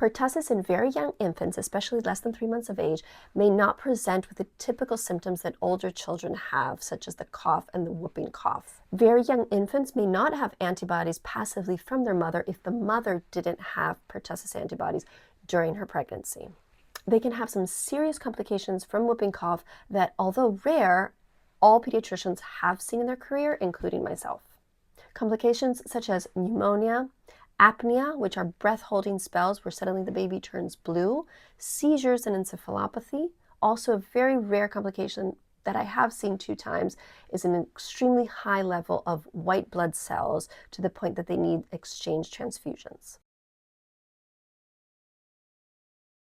Pertussis in very young infants, especially less than 3 months of age, may not present with the typical symptoms that older children have, such as the cough and the whooping cough. Very young infants may not have antibodies passively from their mother if the mother didn't have pertussis antibodies during her pregnancy. They can have some serious complications from whooping cough that, although rare, all pediatricians have seen in their career, including myself. Complications such as pneumonia, apnea, which are breath-holding spells where suddenly the baby turns blue, seizures and encephalopathy. Also, a very rare complication that I have seen 2 times is an extremely high level of white blood cells to the point that they need exchange transfusions.